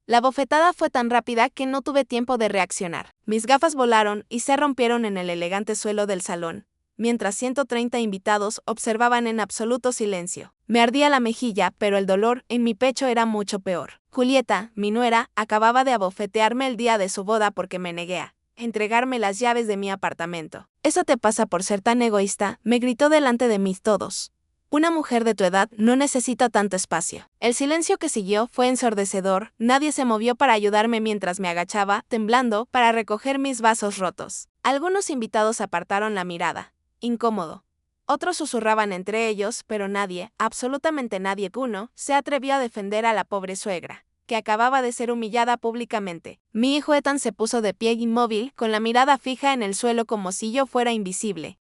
La bofetada fue tan rápida que no tuve tiempo de reaccionar. Mis gafas volaron y se rompieron en el elegante suelo del salón, mientras 130 invitados observaban en absoluto silencio. Me ardía la mejilla, pero el dolor en mi pecho era mucho peor. Julieta, mi nuera, acababa de abofetearme el día de su boda porque me negué a entregarme las llaves de mi apartamento. «Eso te pasa por ser tan egoísta», me gritó delante de mí todos. «Una mujer de tu edad no necesita tanto espacio». El silencio que siguió fue ensordecedor, nadie se movió para ayudarme mientras me agachaba, temblando, para recoger mis vasos rotos. Algunos invitados apartaron la mirada, incómodo. Otros susurraban entre ellos, pero nadie, absolutamente nadie, se atrevió a defender a la pobre suegra, que acababa de ser humillada públicamente. Mi hijo Ethan se puso de pie inmóvil, con la mirada fija en el suelo como si yo fuera invisible.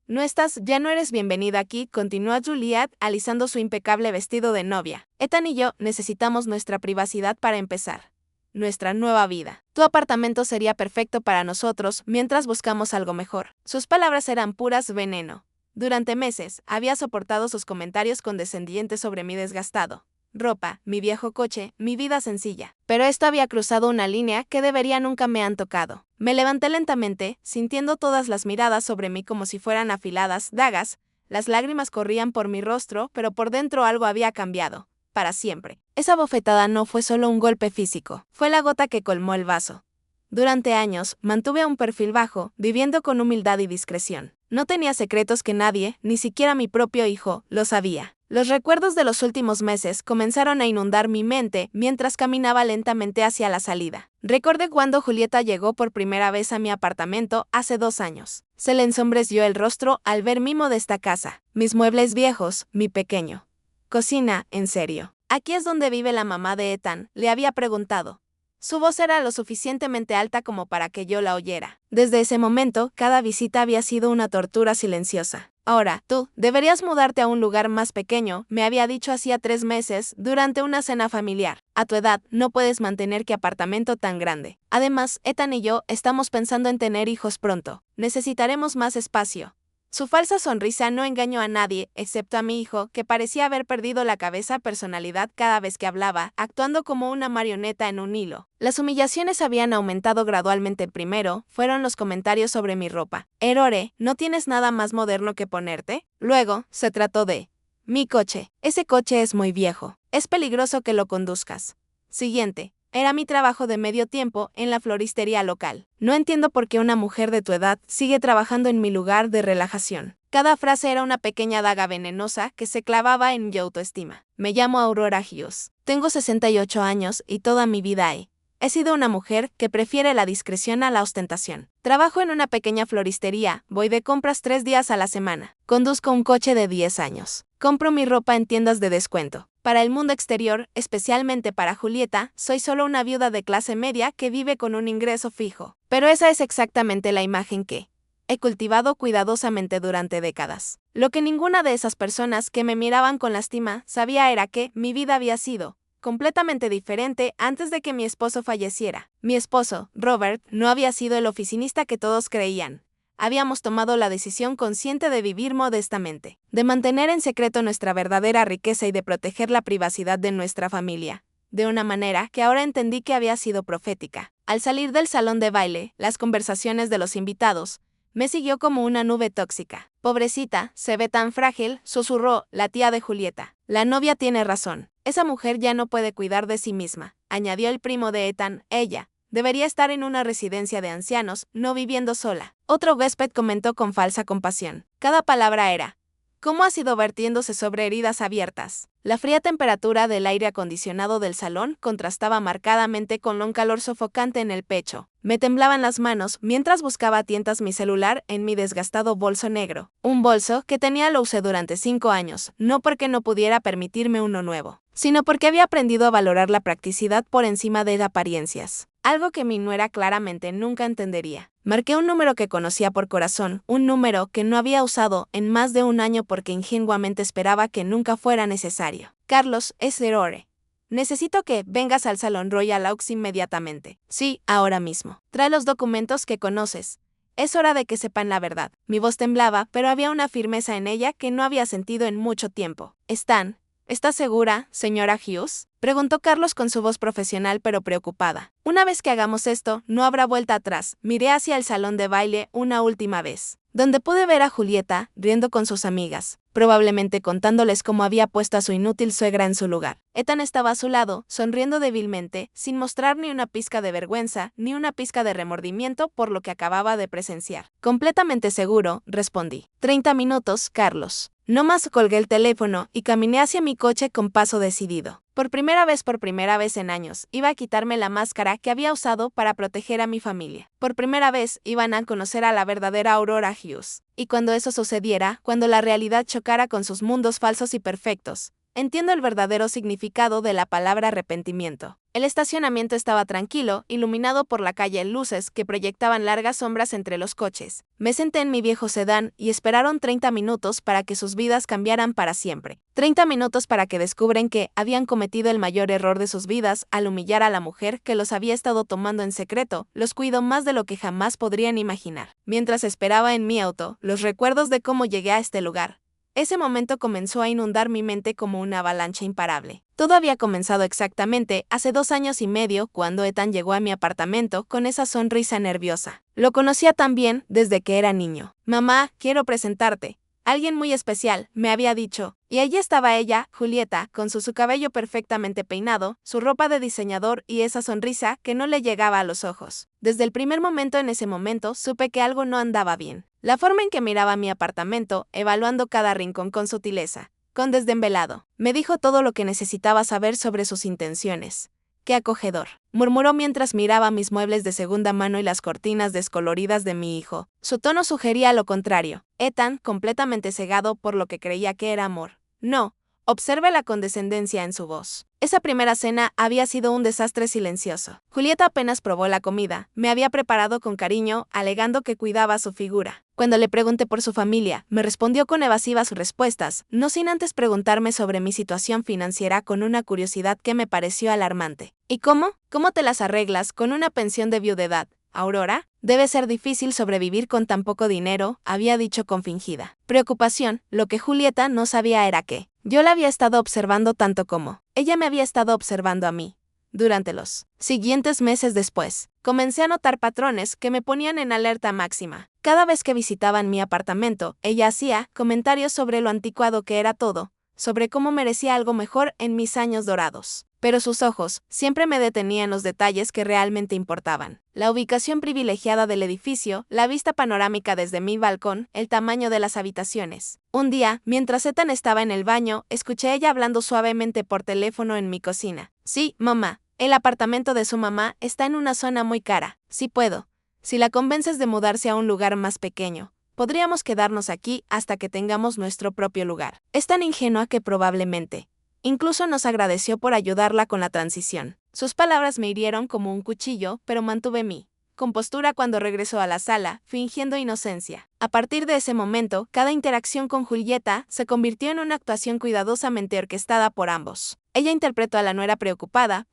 Ya no eres bienvenida aquí», continuó Juliet, alisando su impecable vestido de novia. «Ethan y yo necesitamos nuestra privacidad para empezar nuestra nueva vida. Tu apartamento sería perfecto para nosotros mientras buscamos algo mejor». Sus palabras eran puras veneno. Durante meses, había soportado sus comentarios condescendientes sobre mi desgastado ropa, mi viejo coche, mi vida sencilla. Pero esto había cruzado una línea que nunca me han tocado. Me levanté lentamente, sintiendo todas las miradas sobre mí como si fueran afiladas dagas. Las lágrimas corrían por mi rostro, pero por dentro algo había cambiado. Para siempre. Esa bofetada no fue solo un golpe físico, fue la gota que colmó el vaso. Durante años, mantuve un perfil bajo, viviendo con humildad y discreción. No tenía secretos que nadie, ni siquiera mi propio hijo, lo sabía. Los recuerdos de los últimos meses comenzaron a inundar mi mente mientras caminaba lentamente hacia la salida. Recordé cuando Julieta llegó por primera vez a mi apartamento hace 2 años. Se le ensombreció el rostro al ver mi modesta casa, mis muebles viejos, mi pequeño cocina, en serio. «¿Aquí es donde vive la mamá de Ethan?», le había preguntado. Su voz era lo suficientemente alta como para que yo la oyera. Desde ese momento, cada visita había sido una tortura silenciosa. «Ahora, tú, deberías mudarte a un lugar más pequeño», me había dicho hacía 3 meses, durante una cena familiar. «A tu edad, no puedes mantener qué apartamento tan grande. Además, Ethan y yo estamos pensando en tener hijos pronto. Necesitaremos más espacio». Su falsa sonrisa no engañó a nadie, excepto a mi hijo, que parecía haber perdido la personalidad cada vez que hablaba, actuando como una marioneta en un hilo. Las humillaciones habían aumentado gradualmente. Primero, fueron los comentarios sobre mi ropa. «Erore, ¿no tienes nada más moderno que ponerte?». Luego, se trató de mi coche. «Ese coche es muy viejo. Es peligroso que lo conduzcas». Siguiente. Era mi trabajo de medio tiempo en la floristería local. «No entiendo por qué una mujer de tu edad sigue trabajando en mi lugar de relajación». Cada frase era una pequeña daga venenosa que se clavaba en mi autoestima. «Me llamo Aurora Hughes. Tengo 68 años y toda mi vida he sido una mujer que prefiere la discreción a la ostentación. Trabajo en una pequeña floristería, voy de compras 3 días a la semana. Conduzco un coche de 10 años. Compro mi ropa en tiendas de descuento. Para el mundo exterior, especialmente para Julieta, soy solo una viuda de clase media que vive con un ingreso fijo. Pero esa es exactamente la imagen que he cultivado cuidadosamente durante décadas. Lo que ninguna de esas personas que me miraban con lástima sabía era que mi vida había sido completamente diferente antes de que mi esposo falleciera. Mi esposo, Robert, no había sido el oficinista que todos creían. Habíamos tomado la decisión consciente de vivir modestamente, de mantener en secreto nuestra verdadera riqueza y de proteger la privacidad de nuestra familia, de una manera que ahora entendí que había sido profética. Al salir del salón de baile, las conversaciones de los invitados me siguió como una nube tóxica. «Pobrecita, se ve tan frágil», susurró la tía de Julieta. «La novia tiene razón. Esa mujer ya no puede cuidar de sí misma», añadió el primo de Ethan. «Ella debería estar en una residencia de ancianos, no viviendo sola». Otro huésped comentó con falsa compasión. Cada palabra era como ácido vertiéndose sobre heridas abiertas. La fría temperatura del aire acondicionado del salón contrastaba marcadamente con un calor sofocante en el pecho. Me temblaban las manos mientras buscaba a tientas mi celular en mi desgastado bolso negro. Un bolso que lo usé durante 5 años, no porque no pudiera permitirme uno nuevo, sino porque había aprendido a valorar la practicidad por encima de apariencias. Algo que mi nuera claramente nunca entendería. Marqué un número que conocía por corazón, un número que no había usado en más de 1 año porque ingenuamente esperaba que nunca fuera necesario. «Carlos, es Erore. Necesito que vengas al Salón Royal Oaks inmediatamente». «Sí, ahora mismo. Trae los documentos que conoces. Es hora de que sepan la verdad». Mi voz temblaba, pero había una firmeza en ella que no había sentido en mucho tiempo. «¿Estás segura, señora Hughes?». Preguntó Carlos con su voz profesional pero preocupada. Una vez que hagamos esto, no habrá vuelta atrás. Miré hacia el salón de baile una última vez, donde pude ver a Julieta riendo con sus amigas, probablemente contándoles cómo había puesto a su inútil suegra en su lugar. Ethan estaba a su lado, sonriendo débilmente, sin mostrar ni una pizca de vergüenza, ni una pizca de remordimiento por lo que acababa de presenciar. Completamente seguro, respondí. 30 minutos, Carlos. No más. Colgué el teléfono y caminé hacia mi coche con paso decidido. Por primera vez en años, iba a quitarme la máscara que había usado para proteger a mi familia. Por primera vez iban a conocer a la verdadera Aurora Hughes. Y cuando eso sucediera, cuando la realidad chocara con sus mundos falsos y perfectos, entiendo el verdadero significado de la palabra arrepentimiento. El estacionamiento estaba tranquilo, iluminado por la calle en luces que proyectaban largas sombras entre los coches. Me senté en mi viejo sedán y esperaron 30 minutos para que sus vidas cambiaran para siempre. 30 minutos para que descubren que habían cometido el mayor error de sus vidas al humillar a la mujer que los había estado tomando en secreto. Los cuido más de lo que jamás podrían imaginar. Mientras esperaba en mi auto, los recuerdos de cómo llegué a este lugar. Ese momento comenzó a inundar mi mente como una avalancha imparable. Todo había comenzado exactamente hace 2 años y medio cuando Ethan llegó a mi apartamento con esa sonrisa nerviosa. Lo conocía tan bien desde que era niño. Mamá, quiero presentarte. Alguien muy especial, me había dicho. Y allí estaba ella, Julieta, con su cabello perfectamente peinado, su ropa de diseñador y esa sonrisa que no le llegaba a los ojos. Desde el primer momento en ese momento supe que algo no andaba bien. La forma en que miraba mi apartamento, evaluando cada rincón con sutileza, con desdén velado, me dijo todo lo que necesitaba saber sobre sus intenciones. ¡Qué acogedor!, murmuró mientras miraba mis muebles de segunda mano y las cortinas descoloridas de mi hijo. Su tono sugería lo contrario. Ethan, completamente cegado por lo que creía que era amor. No, observe la condescendencia en su voz. Esa primera cena había sido un desastre silencioso. Julieta apenas probó la comida. Me había preparado con cariño, alegando que cuidaba su figura. Cuando le pregunté por su familia, me respondió con evasivas respuestas, no sin antes preguntarme sobre mi situación financiera con una curiosidad que me pareció alarmante. ¿Y cómo? ¿Cómo te las arreglas con una pensión de viudedad, Aurora? Debe ser difícil sobrevivir con tan poco dinero, había dicho con fingida preocupación. Lo que Julieta no sabía era que yo la había estado observando tanto como ella me había estado observando a mí. Durante los siguientes meses después, comencé a notar patrones que me ponían en alerta máxima. Cada vez que visitaban mi apartamento, ella hacía comentarios sobre lo anticuado que era todo, sobre cómo merecía algo mejor en mis años dorados. Pero sus ojos siempre me detenían en los detalles que realmente importaban. La ubicación privilegiada del edificio, la vista panorámica desde mi balcón, el tamaño de las habitaciones. Un día, mientras Ethan estaba en el baño, escuché a ella hablando suavemente por teléfono en mi cocina. Sí, mamá, el apartamento de su mamá está en una zona muy cara. Sí puedo. Si la convences de mudarse a un lugar más pequeño, podríamos quedarnos aquí hasta que tengamos nuestro propio lugar. Es tan ingenua que probablemente incluso nos agradeció por ayudarla con la transición. Sus palabras me hirieron como un cuchillo, pero mantuve mi compostura cuando regresó a la sala, fingiendo inocencia. A partir de ese momento, cada interacción con Julieta se convirtió en una actuación cuidadosamente orquestada por ambos. Ella interpretó a la nuera preocupada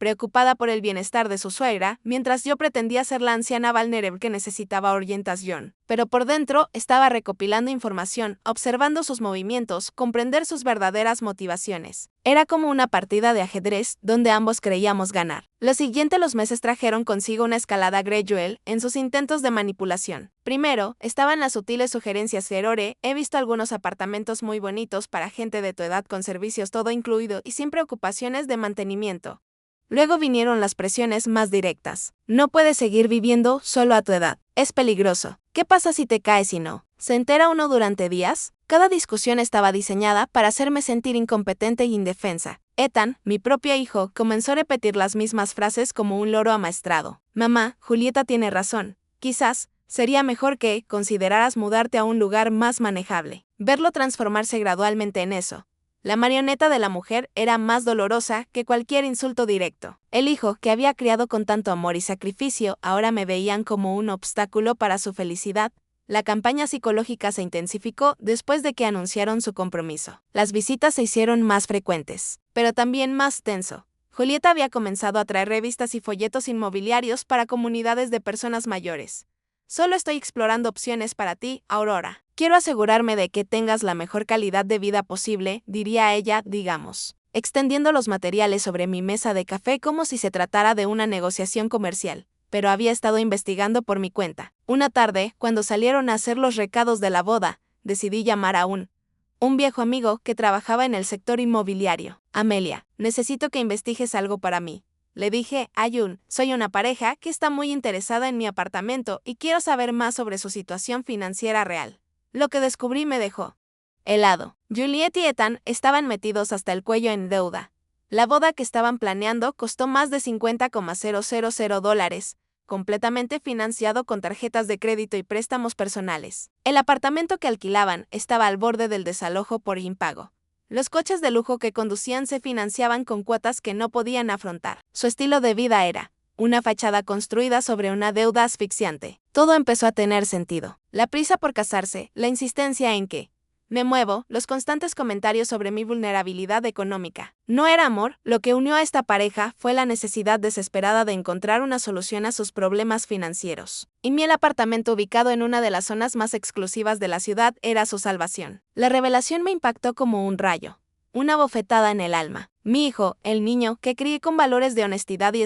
por el bienestar de su suegra, mientras yo pretendía ser la anciana Valnereb que necesitaba orientación. Pero por dentro estaba recopilando información, observando sus movimientos, comprender sus verdaderas motivaciones. Era como una partida de ajedrez donde ambos creíamos ganar. Lo siguiente, los meses trajeron consigo una escalada gradual en sus intentos de manipulación. Primero, estaban las sutiles sugerencias Ferore, he visto algunos apartamentos muy bonitos para gente de tu edad con servicios todo incluido y sin preocupaciones de mantenimiento. Luego vinieron las presiones más directas. No puedes seguir viviendo solo a tu edad. Es peligroso. ¿Qué pasa si te caes y no? ¿Se entera uno durante días? Cada discusión estaba diseñada para hacerme sentir incompetente e indefensa. Ethan, mi propio hijo, comenzó a repetir las mismas frases como un loro amaestrado. Mamá, Julieta tiene razón. Quizás sería mejor que consideraras mudarte a un lugar más manejable. Verlo transformarse gradualmente en eso. La marioneta de la mujer era más dolorosa que cualquier insulto directo. El hijo, que había criado con tanto amor y sacrificio, ahora me veían como un obstáculo para su felicidad. La campaña psicológica se intensificó después de que anunciaron su compromiso. Las visitas se hicieron más frecuentes, pero también más tenso. Julieta había comenzado a traer revistas y folletos inmobiliarios para comunidades de personas mayores. Solo estoy explorando opciones para ti, Aurora. Quiero asegurarme de que tengas la mejor calidad de vida posible, diría ella, digamos. extendiendo los materiales sobre mi mesa de café como si se tratara de una negociación comercial, pero había estado investigando por mi cuenta. Una tarde, cuando salieron a hacer los recados de la boda, decidí llamar a un viejo amigo que trabajaba en el sector inmobiliario. Amelia, necesito que investigues algo para mí. Le dije, soy una pareja que está muy interesada en mi apartamento y quiero saber más sobre su situación financiera real. Lo que descubrí me dejó helado. Juliet y Ethan estaban metidos hasta el cuello en deuda. La boda que estaban planeando costó más de $50,000, completamente financiado con tarjetas de crédito y préstamos personales. El apartamento que alquilaban estaba al borde del desalojo por impago. Los coches de lujo que conducían se financiaban con cuotas que no podían afrontar. Su estilo de vida era una fachada construida sobre una deuda asfixiante. Todo empezó a tener sentido. La prisa por casarse, la insistencia en que me muevo, los constantes comentarios sobre mi vulnerabilidad económica. No era amor, lo que unió a esta pareja fue la necesidad desesperada de encontrar una solución a sus problemas financieros. Y el apartamento ubicado en una de las zonas más exclusivas de la ciudad era su salvación. La revelación me impactó como un rayo. Una bofetada en el alma. Mi hijo, el niño, que crié con valores de honestidad y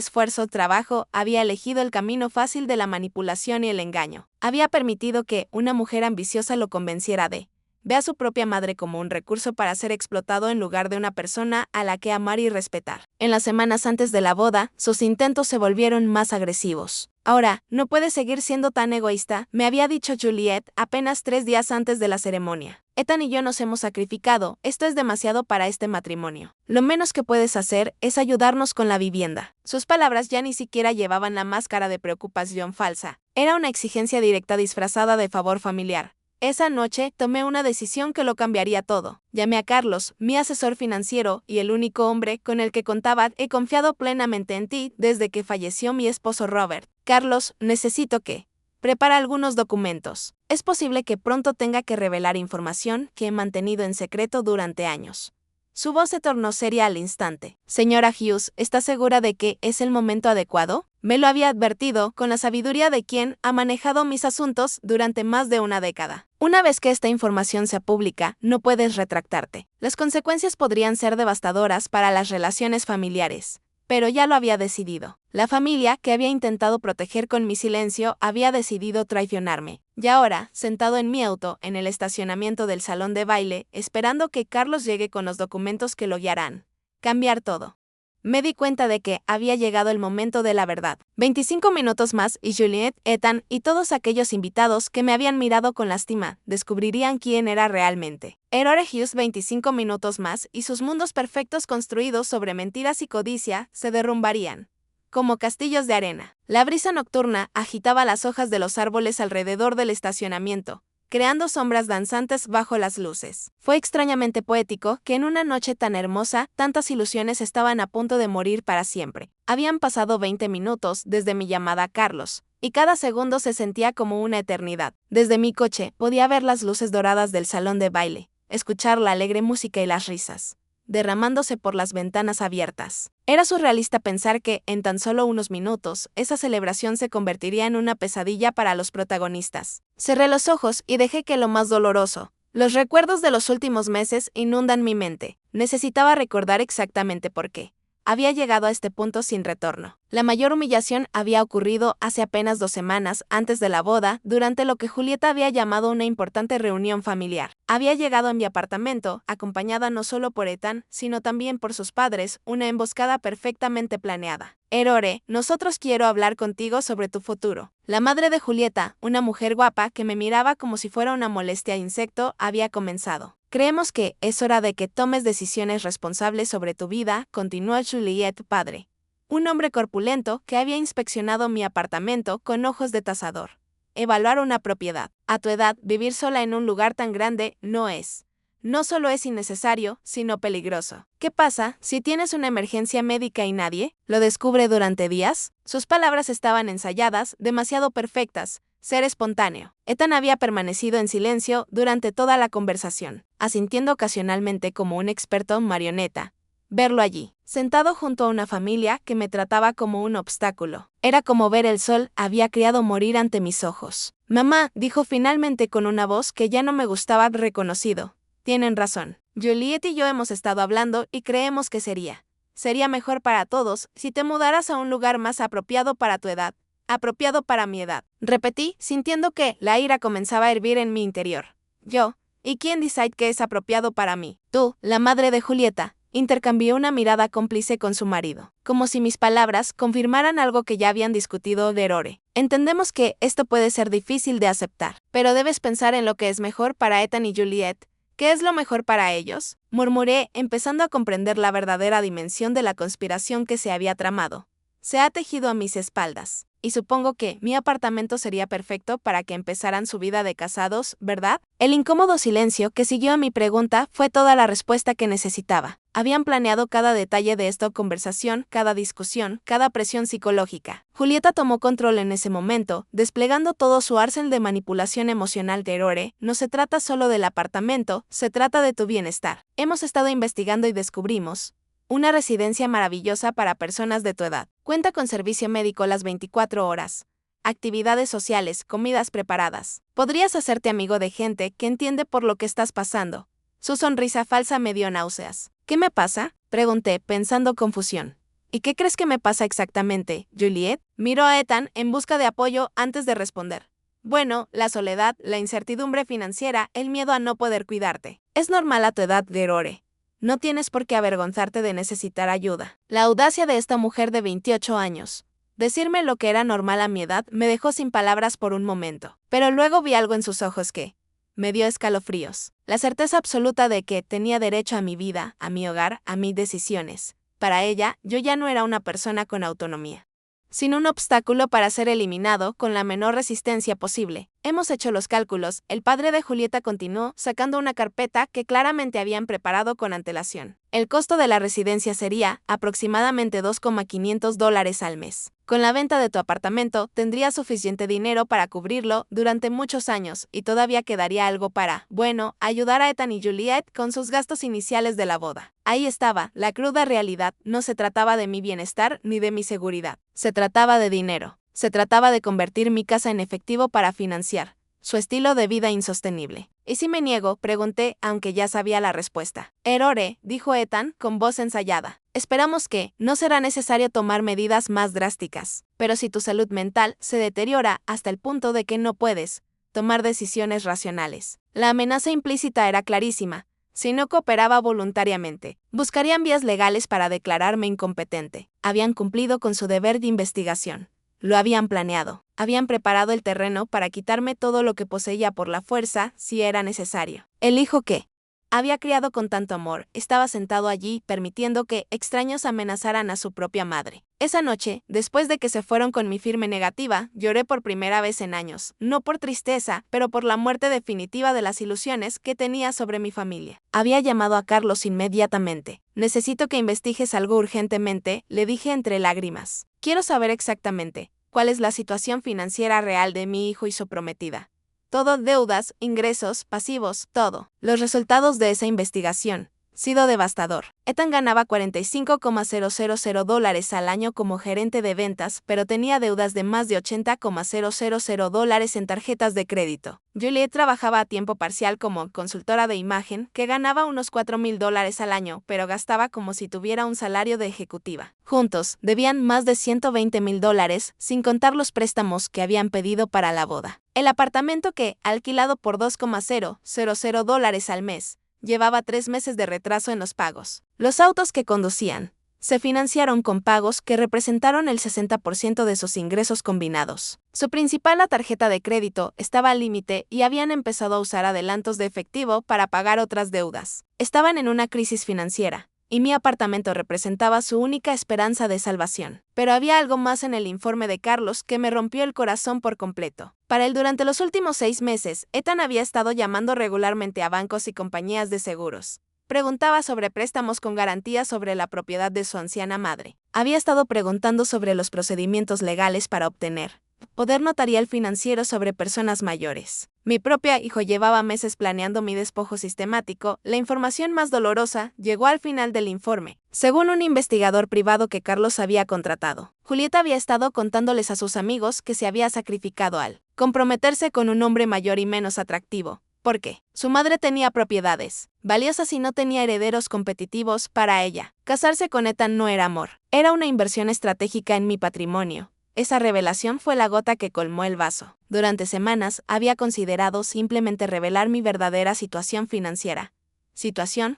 trabajo, había elegido el camino fácil de la manipulación y el engaño. Había permitido que una mujer ambiciosa lo convenciera de ve a su propia madre como un recurso para ser explotado en lugar de una persona a la que amar y respetar. En las semanas antes de la boda, sus intentos se volvieron más agresivos. Ahora, no puedes seguir siendo tan egoísta, me había dicho Juliet apenas 3 días antes de la ceremonia. Ethan y yo nos hemos sacrificado, esto es demasiado para este matrimonio. Lo menos que puedes hacer es ayudarnos con la vivienda. Sus palabras ya ni siquiera llevaban la máscara de preocupación falsa. Era una exigencia directa disfrazada de favor familiar. Esa noche tomé una decisión que lo cambiaría todo. Llamé a Carlos, mi asesor financiero y el único hombre con el que contaba. He confiado plenamente en ti desde que falleció mi esposo Robert. Carlos, necesito que prepara algunos documentos. Es posible que pronto tenga que revelar información que he mantenido en secreto durante años. Su voz se tornó seria al instante. Señora Hughes, ¿está segura de que es el momento adecuado? Me lo había advertido con la sabiduría de quien ha manejado mis asuntos durante más de una década. Una vez que esta información sea pública, no puedes retractarte. Las consecuencias podrían ser devastadoras para las relaciones familiares. Pero ya lo había decidido. La familia que había intentado proteger con mi silencio había decidido traicionarme. Y ahora, sentado en mi auto, en el estacionamiento del salón de baile, esperando que Carlos llegue con los documentos que lo guiarán. Cambiar todo. Me di cuenta de que había llegado el momento de la verdad. 25 minutos más y Juliet, Ethan y todos aquellos invitados que me habían mirado con lástima descubrirían quién era realmente. Errol Hughes 25 minutos más y sus mundos perfectos construidos sobre mentiras y codicia se derrumbarían como castillos de arena. La brisa nocturna agitaba las hojas de los árboles alrededor del estacionamiento, creando sombras danzantes bajo las luces. Fue extrañamente poético que en una noche tan hermosa, tantas ilusiones estaban a punto de morir para siempre. Habían pasado 20 minutos desde mi llamada a Carlos, y cada segundo se sentía como una eternidad. Desde mi coche podía ver las luces doradas del salón de baile, escuchar la alegre música y las risas derramándose por las ventanas abiertas. Era surrealista pensar que, en tan solo unos minutos, esa celebración se convertiría en una pesadilla para los protagonistas. Cerré los ojos y dejé que lo más doloroso, los recuerdos de los últimos meses, inundan mi mente. Necesitaba recordar exactamente por qué había llegado a este punto sin retorno. La mayor humillación había ocurrido hace apenas 2 semanas antes de la boda, durante lo que Julieta había llamado una importante reunión familiar. Había llegado a mi apartamento, acompañada no solo por Ethan, sino también por sus padres, una emboscada perfectamente planeada. Erore, nosotros quiero hablar contigo sobre tu futuro. La madre de Julieta, una mujer guapa que me miraba como si fuera una molestia insecto, había comenzado. Creemos que es hora de que tomes decisiones responsables sobre tu vida, continuó Juliet padre. Un hombre corpulento que había inspeccionado mi apartamento con ojos de tasador. Evaluar una propiedad. A tu edad, vivir sola en un lugar tan grande no solo es innecesario, sino peligroso. ¿Qué pasa si tienes una emergencia médica y nadie lo descubre durante días? Sus palabras estaban ensayadas, demasiado perfectas. Ser espontáneo. Ethan había permanecido en silencio durante toda la conversación, asintiendo ocasionalmente como un experto en marioneta. Verlo allí, sentado junto a una familia que me trataba como un obstáculo. Era como ver el sol había criado morir ante mis ojos. Mamá, dijo finalmente con una voz que ya no me gustaba reconocido. Tienen razón. Juliet y yo hemos estado hablando y creemos que sería mejor para todos si te mudaras a un lugar más apropiado para tu edad, apropiado para mi edad. Repetí, sintiendo que la ira comenzaba a hervir en mi interior. Yo, ¿y quién decide que es apropiado para mí? Tú, la madre de Julieta. Intercambió una mirada cómplice con su marido, como si mis palabras confirmaran algo que ya habían discutido de Erore. Entendemos que esto puede ser difícil de aceptar, pero debes pensar en lo que es mejor para Ethan y Juliet. ¿Qué es lo mejor para ellos? Murmuré, empezando a comprender la verdadera dimensión de la conspiración que se había tramado. Se ha tejido a mis espaldas, y supongo que mi apartamento sería perfecto para que empezaran su vida de casados, ¿verdad? El incómodo silencio que siguió a mi pregunta fue toda la respuesta que necesitaba. Habían planeado cada detalle de esta conversación, cada discusión, cada presión psicológica. Julieta tomó control en ese momento, desplegando todo su arsenal de manipulación emocional de Erore. No se trata solo del apartamento, se trata de tu bienestar. Hemos estado investigando y descubrimos una residencia maravillosa para personas de tu edad. Cuenta con servicio médico las 24 horas. Actividades sociales, comidas preparadas. Podrías hacerte amigo de gente que entiende por lo que estás pasando. Su sonrisa falsa me dio náuseas. ¿Qué me pasa?, pregunté, pensando confusión. ¿Y qué crees que me pasa exactamente, Juliet? Miró a Ethan en busca de apoyo antes de responder. Bueno, la soledad, la incertidumbre financiera, el miedo a no poder cuidarte. Es normal a tu edad, Erore. No tienes por qué avergonzarte de necesitar ayuda. La audacia de esta mujer de 28 años. Decirme lo que era normal a mi edad me dejó sin palabras por un momento. Pero luego vi algo en sus ojos que me dio escalofríos. La certeza absoluta de que tenía derecho a mi vida, a mi hogar, a mis decisiones. Para ella, yo ya no era una persona con autonomía, sin un obstáculo para ser eliminado con la menor resistencia posible. Hemos hecho los cálculos. El padre de Julieta continuó, sacando una carpeta que claramente habían preparado con antelación. El costo de la residencia sería aproximadamente $2,500 al mes. Con la venta de tu apartamento, tendrías suficiente dinero para cubrirlo durante muchos años y todavía quedaría algo para, bueno, ayudar a Ethan y Juliet con sus gastos iniciales de la boda. Ahí estaba, la cruda realidad. No se trataba de mi bienestar ni de mi seguridad. Se trataba de dinero. Se trataba de convertir mi casa en efectivo para financiar su estilo de vida insostenible. ¿Y si me niego?, pregunté, aunque ya sabía la respuesta. Erore, dijo Ethan, con voz ensayada. Esperamos que no será necesario tomar medidas más drásticas. Pero si tu salud mental se deteriora hasta el punto de que no puedes tomar decisiones racionales. La amenaza implícita era clarísima. Si no cooperaba voluntariamente, buscarían vías legales para declararme incompetente. Habían cumplido con su deber de investigación. Lo habían planeado. Habían preparado el terreno para quitarme todo lo que poseía por la fuerza, si era necesario. El hijo que había criado con tanto amor estaba sentado allí, permitiendo que extraños amenazaran a su propia madre. Esa noche, después de que se fueron con mi firme negativa, lloré por primera vez en años, no por tristeza, pero por la muerte definitiva de las ilusiones que tenía sobre mi familia. Había llamado a Carlos inmediatamente. Necesito que investigues algo urgentemente, le dije entre lágrimas. Quiero saber exactamente cuál es la situación financiera real de mi hijo y su prometida. Todo, deudas, ingresos, pasivos, todo. Los resultados de esa investigación sido devastador. Ethan ganaba $45,000 al año como gerente de ventas, pero tenía deudas de más de $80,000 en tarjetas de crédito. Juliet trabajaba a tiempo parcial como consultora de imagen, que ganaba unos $4,000 al año, pero gastaba como si tuviera un salario de ejecutiva. Juntos, debían más de $120,000, sin contar los préstamos que habían pedido para la boda. El apartamento que, alquilado por $2,000 al mes, llevaba 3 meses de retraso en los pagos. Los autos que conducían se financiaron con pagos que representaron el 60% de sus ingresos combinados. Su principal, la tarjeta de crédito, estaba al límite y habían empezado a usar adelantos de efectivo para pagar otras deudas. Estaban en una crisis financiera, y mi apartamento representaba su única esperanza de salvación. Pero había algo más en el informe de Carlos que me rompió el corazón por completo. Para él, durante los últimos 6 meses, Ethan había estado llamando regularmente a bancos y compañías de seguros. Preguntaba sobre préstamos con garantía sobre la propiedad de su anciana madre. Había estado preguntando sobre los procedimientos legales para obtener poder notarial financiero sobre personas mayores. Mi propio hijo llevaba meses planeando mi despojo sistemático. La información más dolorosa llegó al final del informe. Según un investigador privado que Carlos había contratado, Julieta había estado contándoles a sus amigos que se había sacrificado al comprometerse con un hombre mayor y menos atractivo, ¿Por qué? Su madre tenía propiedades valiosas y no tenía herederos competitivos para ella. Casarse con Ethan no era amor, era una inversión estratégica en mi patrimonio. Esa revelación fue la gota que colmó el vaso. Durante semanas había considerado simplemente revelar mi verdadera situación financiera.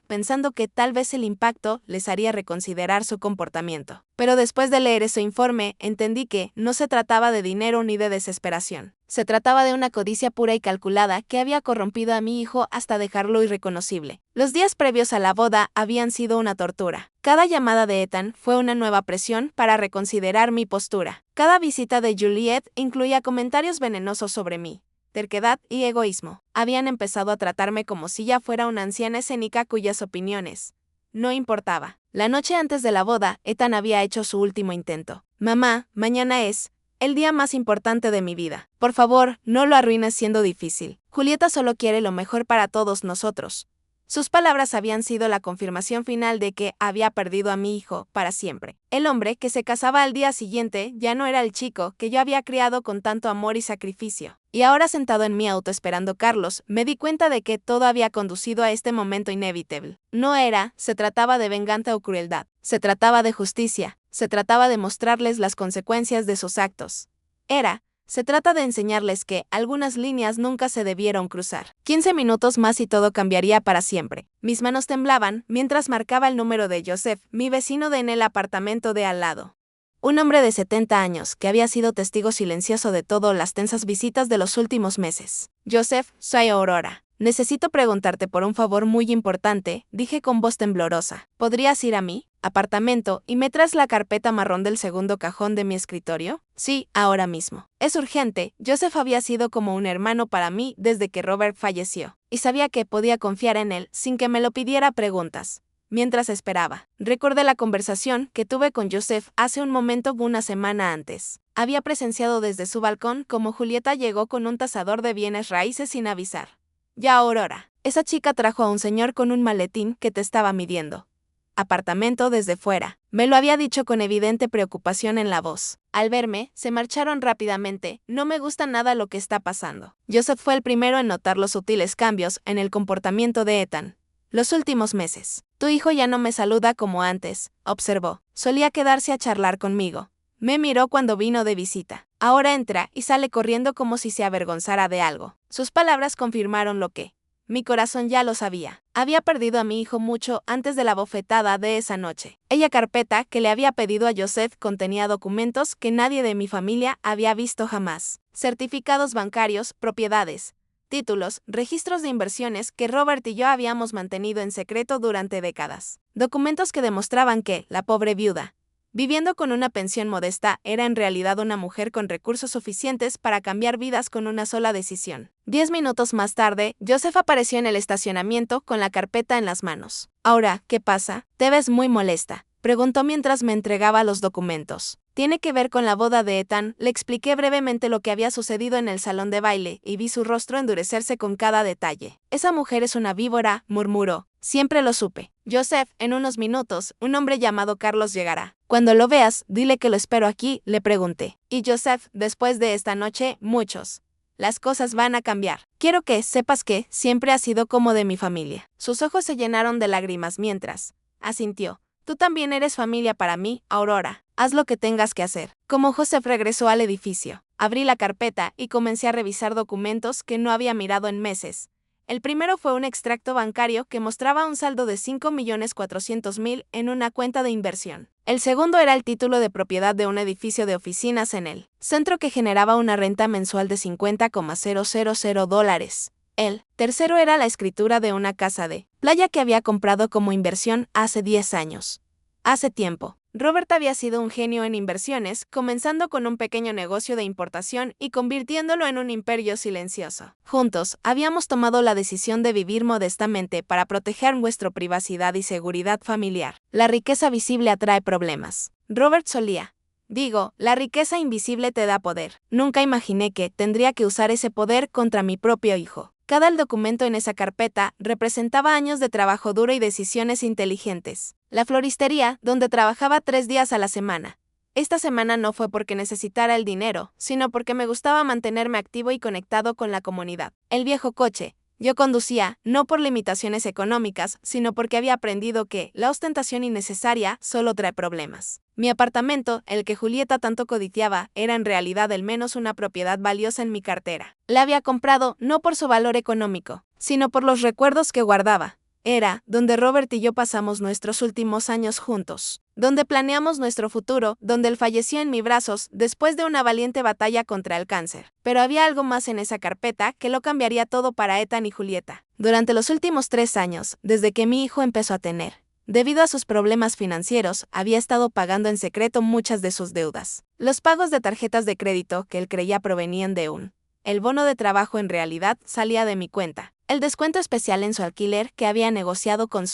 Pensando que tal vez el impacto les haría reconsiderar su comportamiento. Pero después de leer ese informe, entendí que no se trataba de dinero ni de desesperación. Se trataba de una codicia pura y calculada que había corrompido a mi hijo hasta dejarlo irreconocible. Los días previos a la boda habían sido una tortura. Cada llamada de Ethan fue una nueva presión para reconsiderar mi postura. Cada visita de Juliet incluía comentarios venenosos sobre mí. Terquedad y egoísmo. Habían empezado a tratarme como si ya fuera una anciana escénica cuyas opiniones no importaba. La noche antes de la boda, Ethan había hecho su último intento. Mamá, mañana es el día más importante de mi vida. Por favor, no lo arruines siendo difícil. Julieta solo quiere lo mejor para todos nosotros. Sus palabras habían sido la confirmación final de que había perdido a mi hijo para siempre. El hombre que se casaba al día siguiente ya no era el chico que yo había criado con tanto amor y sacrificio. Y ahora sentado en mi auto esperando Carlos, me di cuenta de que todo había conducido a este momento inevitable. Se trataba de venganza o crueldad. Se trataba de justicia. Se trataba de mostrarles las consecuencias de sus actos. Se trata de enseñarles que algunas líneas nunca se debieron cruzar. 15 minutos más y todo cambiaría para siempre. Mis manos temblaban mientras marcaba el número de Joseph, mi vecino en el apartamento de al lado. Un hombre de 70 años que había sido testigo silencioso de todas las tensas visitas de los últimos meses. Joseph, soy Aurora. Necesito preguntarte por un favor muy importante, dije con voz temblorosa. ¿Podrías ir a mi apartamento y me traes la carpeta marrón del segundo cajón de mi escritorio? Sí, ahora mismo. Es urgente. Joseph había sido como un hermano para mí desde que Robert falleció, y sabía que podía confiar en él sin que me lo pidiera preguntas. Mientras esperaba, recordé la conversación que tuve con Joseph hace un momento una semana antes. Había presenciado desde su balcón cómo Julieta llegó con un tasador de bienes raíces sin avisar. Ya, Aurora, esa chica trajo a un señor con un maletín que te estaba midiendo. Apartamento desde fuera. Me lo había dicho con evidente preocupación en la voz. Al verme, se marcharon rápidamente. No me gusta nada lo que está pasando. Joseph fue el primero en notar los sutiles cambios en el comportamiento de Ethan. Los últimos meses. Tu hijo ya no me saluda como antes, observó. Solía quedarse a charlar conmigo. Me miró cuando vino de visita. Ahora entra y sale corriendo como si se avergonzara de algo. Sus palabras confirmaron lo que mi corazón ya lo sabía. Había perdido a mi hijo mucho antes de la bofetada de esa noche. Aquella carpeta que le había pedido a Joseph contenía documentos que nadie de mi familia había visto jamás. Certificados bancarios, propiedades, títulos, registros de inversiones que Robert y yo habíamos mantenido en secreto durante décadas. Documentos que demostraban que la pobre viuda, viviendo con una pensión modesta, era en realidad una mujer con recursos suficientes para cambiar vidas con una sola decisión. 10 minutos más tarde, Joseph apareció en el estacionamiento con la carpeta en las manos. Ahora, ¿qué pasa? Te ves muy molesta, preguntó mientras me entregaba los documentos. Tiene que ver con la boda de Ethan. Le expliqué brevemente lo que había sucedido en el salón de baile y vi su rostro endurecerse con cada detalle. Esa mujer es una víbora, murmuró. Siempre lo supe. Joseph, en unos minutos, un hombre llamado Carlos llegará. Cuando lo veas, dile que lo espero aquí, le pregunté. Y Joseph, después de esta noche, muchos. Las cosas van a cambiar. Quiero que sepas que siempre has sido como de mi familia. Sus ojos se llenaron de lágrimas mientras asintió. Tú también eres familia para mí, Aurora. Haz lo que tengas que hacer. Como Joseph regresó al edificio, abrí la carpeta y comencé a revisar documentos que no había mirado en meses. El primero fue un extracto bancario que mostraba un saldo de 5.400.000 en una cuenta de inversión. El segundo era el título de propiedad de un edificio de oficinas en el centro que generaba una renta mensual de $50,000. El tercero era la escritura de una casa de playa que había comprado como inversión hace 10 años. Hace tiempo, Robert había sido un genio en inversiones, comenzando con un pequeño negocio de importación y convirtiéndolo en un imperio silencioso. Juntos, habíamos tomado la decisión de vivir modestamente para proteger nuestra privacidad y seguridad familiar. La riqueza visible atrae problemas. Robert solía. La riqueza invisible te da poder. Nunca imaginé que tendría que usar ese poder contra mi propio hijo. Cada documento en esa carpeta representaba años de trabajo duro y decisiones inteligentes. La floristería, donde trabajaba 3 días a la semana. Esta semana no fue porque necesitara el dinero, sino porque me gustaba mantenerme activo y conectado con la comunidad. El viejo coche, Yo conducía, no por limitaciones económicas, sino porque había aprendido que la ostentación innecesaria solo trae problemas. Mi apartamento, el que Julieta tanto codiciaba, era en realidad al menos una propiedad valiosa en mi cartera. La había comprado no por su valor económico, sino por los recuerdos que guardaba. Era donde Robert y yo pasamos nuestros últimos años juntos, donde planeamos nuestro futuro, donde él falleció en mis brazos después de una valiente batalla contra el cáncer. Pero había algo más en esa carpeta que lo cambiaría todo para Ethan y Julieta. Durante los últimos 3 años, desde que mi hijo empezó a tener, debido a sus problemas financieros, había estado pagando en secreto muchas de sus deudas. Los pagos de tarjetas de crédito que él creía provenían de el bono de trabajo en realidad salía de mi cuenta. El descuento especial en su alquiler que había negociado con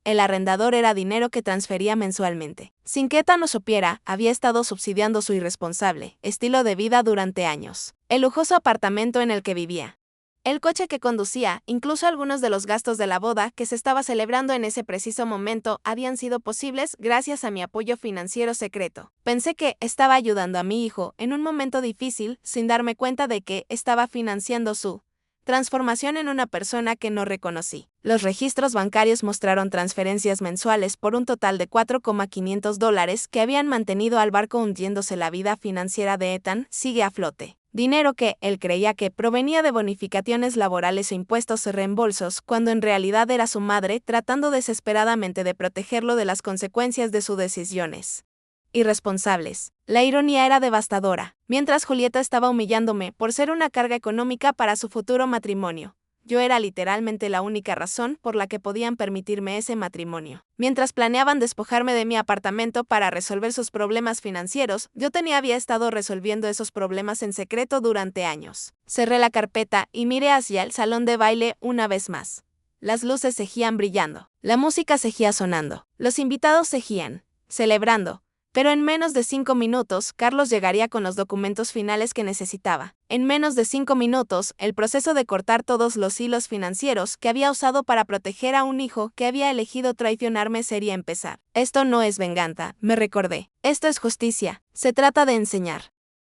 el arrendador era dinero que transfería mensualmente. Sin que Ethan lo supiera, había estado subsidiando su irresponsable estilo de vida durante años. El lujoso apartamento en el que vivía, el coche que conducía, incluso algunos de los gastos de la boda que se estaba celebrando en ese preciso momento habían sido posibles gracias a mi apoyo financiero secreto. Pensé que estaba ayudando a mi hijo en un momento difícil sin darme cuenta de que estaba financiando su transformación en una persona que no reconocí. Los registros bancarios mostraron transferencias mensuales por un total de $4,500 que habían mantenido al barco hundiéndose. La vida financiera de Ethan sigue a flote. Dinero que él creía que provenía de bonificaciones laborales e impuestos o reembolsos, cuando en realidad era su madre tratando desesperadamente de protegerlo de las consecuencias de sus decisiones irresponsables. La ironía era devastadora. Mientras Julieta estaba humillándome por ser una carga económica para su futuro matrimonio, yo era literalmente la única razón por la que podían permitirme ese matrimonio. Mientras planeaban despojarme de mi apartamento para resolver sus problemas financieros, yo había estado resolviendo esos problemas en secreto durante años. Cerré la carpeta y miré hacia el salón de baile una vez más. Las luces seguían brillando. La música seguía sonando. Los invitados seguían celebrando. Pero en menos de 5 minutos, Carlos llegaría con los documentos finales que necesitaba. En menos de 5 minutos, el proceso de cortar todos los hilos financieros que había usado para proteger a un hijo que había elegido traicionarme sería empezar. Esto no es venganza, me recordé. Esto es justicia. Se trata de enseñar